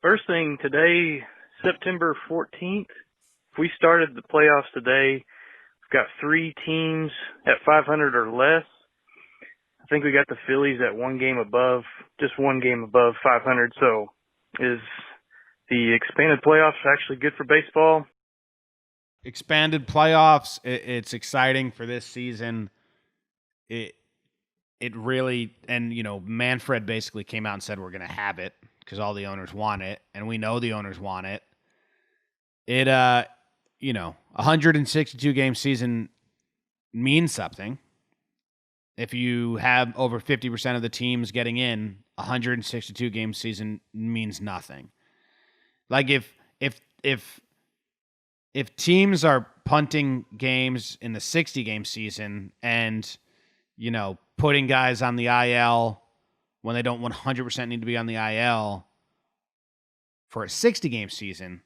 First thing today, September 14th, if we started the playoffs today, we've got 3 teams at 500 or less. I think we got the Phillies at just one game above 500. So is the expanded playoffs actually good for baseball? Expanded playoffs, it's exciting for this season. It really, and Manfred basically came out and said we're going to have it because all the owners want it, and we know the owners want it. It 162 game season means something. If you have over 50% of the teams getting in, 162 game season means nothing. Like if teams are punting games in the 60 game season and putting guys on the IL when they don't 100% need to be on the IL for a 60 game season,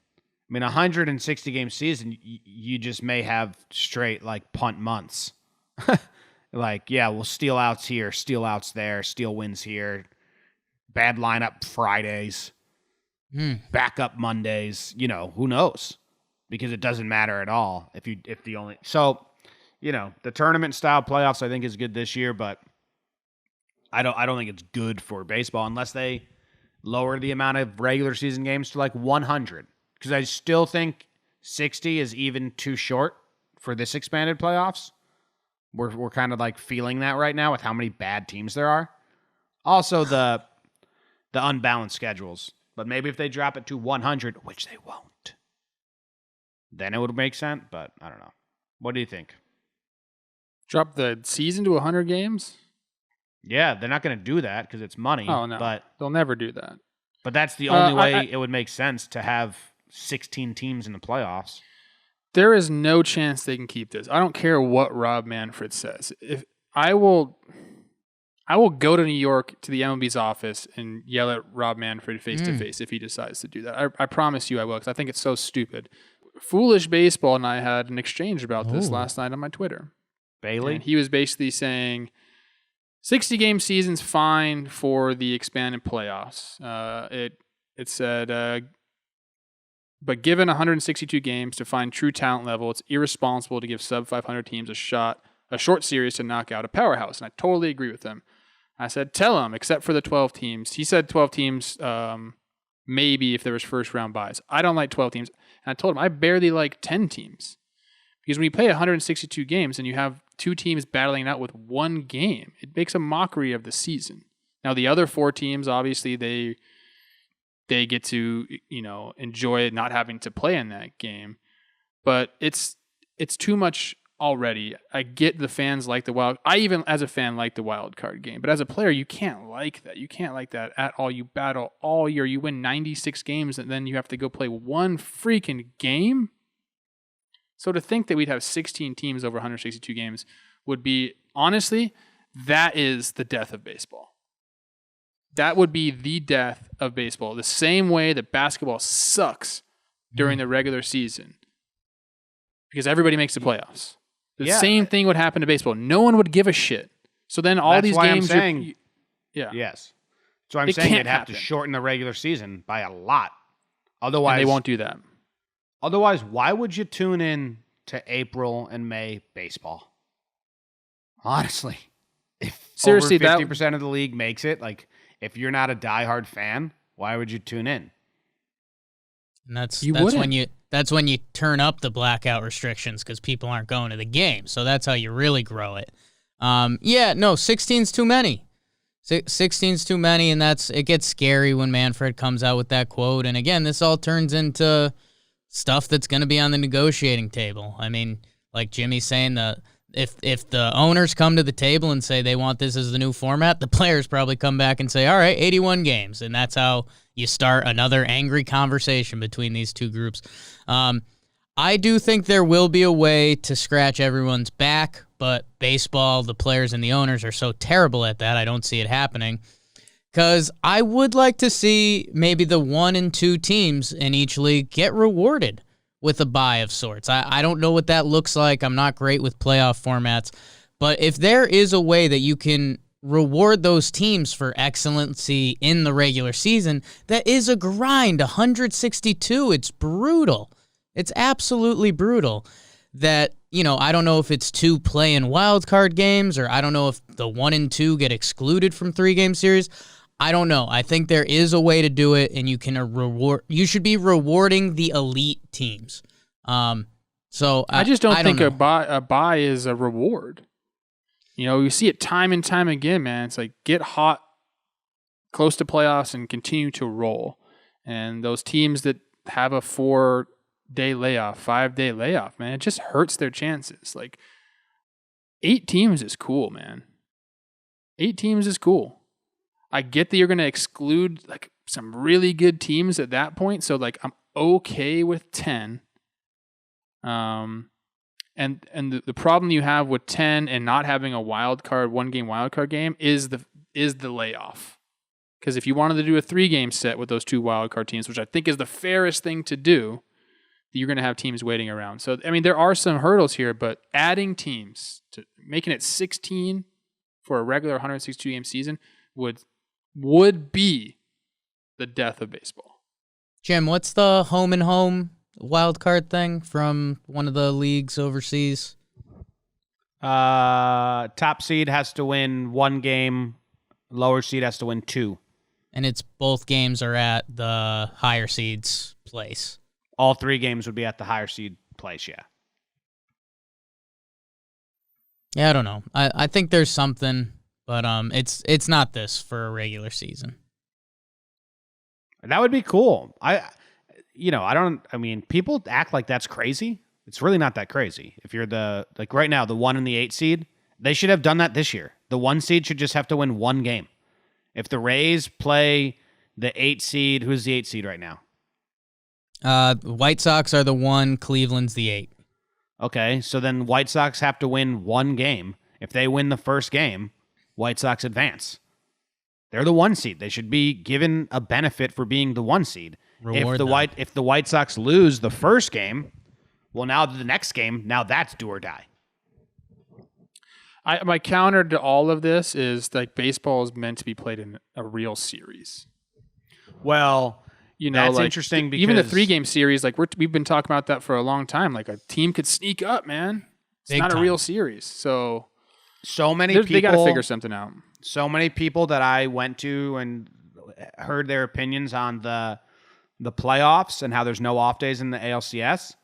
I mean, 160 game season, you just may have straight punt months. We'll steal outs here, steal outs there, steal wins here, bad lineup Fridays, backup Mondays, who knows? Because it doesn't matter at all the tournament style playoffs I think is good this year, but I don't think it's good for baseball unless they lower the amount of regular season games to 100. Because I still think 60 is even too short for this expanded playoffs. We're kind of feeling that right now with how many bad teams there are. Also the unbalanced schedules. But maybe if they drop it to 100, which they won't, then it would make sense. But I don't know. What do you think? Drop the season to 100 games? Yeah, they're not going to do that because it's money. Oh, no. But they'll never do that. But that's the only way it would make sense to have 16 teams in the playoffs. There is no chance they can keep this. I don't care what Rob Manfred says. If I will go to New York to the MLB's office and yell at Rob Manfred face to face if he decides to do that. I promise you I will, because I think it's so stupid. Foolish Baseball and I had an exchange about this last night on my Twitter. Bailey? And he was basically saying 60-game season's fine for the expanded playoffs. It said, but given 162 games to find true talent level, it's irresponsible to give sub-500 teams a short series to knock out a powerhouse. And I totally agree with him. I said, tell him, except for the 12 teams. He said 12 teams, maybe if there was first-round buys. I don't like 12 teams. And I told him I barely like 10 teams. Because when you play 162 games and you have 2 teams battling it out with 1 game, it makes a mockery of the season. Now, the other 4 teams, obviously, they get to, enjoy not having to play in that game. But it's too much already. I get the fans like the wild. I even, as a fan, like the wild card game. But as a player, you can't like that. You can't like that at all. You battle all year. You win 96 games, and then you have to go play 1 freaking game? So to think that we'd have 16 teams over 162 games would be, honestly, that is the death of baseball. That would be the death of baseball. The same way that basketball sucks during the regular season because everybody makes the playoffs. The same thing would happen to baseball. No one would give a shit. So then all these games... Yes. So I'm saying they'd have to shorten the regular season by a lot. Otherwise, and they won't do that. Otherwise, why would you tune in to April and May baseball? Honestly. If seriously, over 50% of the league makes it, if you're not a diehard fan, why would you tune in? And that's when you turn up the blackout restrictions because people aren't going to the game. So that's how you really grow it. 16's too many. 16's too many, and it gets scary when Manfred comes out with that quote. And again, this all turns into stuff that's going to be on the negotiating table. I mean, like Jimmy's saying, if the owners come to the table and say they want this as the new format, the players probably come back and say, all right, 81 games. And that's how you start another angry conversation between these two groups. I do think there will be a way to scratch everyone's back, but baseball, the players and the owners are so terrible at that, I don't see it happening. Because I would like to see maybe the 1 and 2 teams in each league get rewarded with a bye of sorts. I don't know what that looks like. I'm not great with playoff formats. But if there is a way that you can reward those teams for excellency in the regular season. That is a grind. 162. It's brutal. It's absolutely brutal. That, I don't know if it's 2 play-in wild card games, or I don't know if the 1 and 2 get excluded from 3-game series. I don't know. I think there is a way to do it, and you can You should be rewarding the elite teams. So I just don't think a bye is a reward. You see it time and time again, man. It's like get hot close to playoffs and continue to roll. And those teams that have a 4-day layoff, 5-day layoff, man, it just hurts their chances. Like 8 teams is cool, man. 8 teams is cool. I get that you're going to exclude like some really good teams at that point. So like I'm okay with 10. And the problem you have with 10 and not having a 1-game wild card game is the layoff. Because if you wanted to do a 3-game set with those 2 wild card teams, which I think is the fairest thing to do, you're going to have teams waiting around. So I mean, there are some hurdles here, but adding teams to making it 16 for a regular 162-game season would be the death of baseball. Jim, what's the home and home wild card thing from one of the leagues overseas? Top seed has to win 1 game, lower seed has to win 2. And it's both games are at the higher seed's place. All 3 games would be at the higher seed place, yeah. Yeah, I don't know. I think there's something, but it's not this for a regular season. That would be cool. People act like that's crazy. It's really not that crazy. If you're right now, the 1 and the 8 seed, they should have done that this year. The 1 seed should just have to win 1 game. If the Rays play the 8 seed, who's the 8 seed right now? White Sox are the 1, Cleveland's the 8. Okay, so then White Sox have to win 1 game. If they win the first game, White Sox advance. They're the 1 seed. They should be given a benefit for being the 1 seed. If the White Sox lose the first game, well, now the next game, now that's do or die. My counter to all of this is like baseball is meant to be played in a real series. Well, that's interesting because even the 3-game series, like we've been talking about that for a long time. Like a team could sneak up, man. It's not a real series. So many people, they got to figure something out. So many people that I went to and heard their opinions on the playoffs and how there's no off days in the ALCS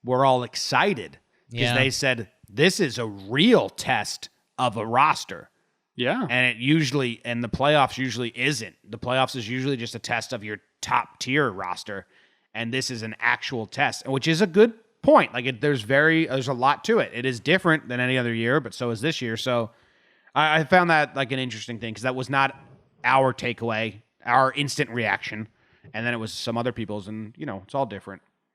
were all excited because they said this is a real test of a roster. Yeah. And the playoffs usually isn't. The playoffs is usually just a test of your top tier roster. And this is an actual test, which is a good point. Like there's a lot to it. It is different than any other year, but so is this year. So I found that like an interesting thing because that was not our takeaway, our instant reaction. And then it was some other people's, and it's all different.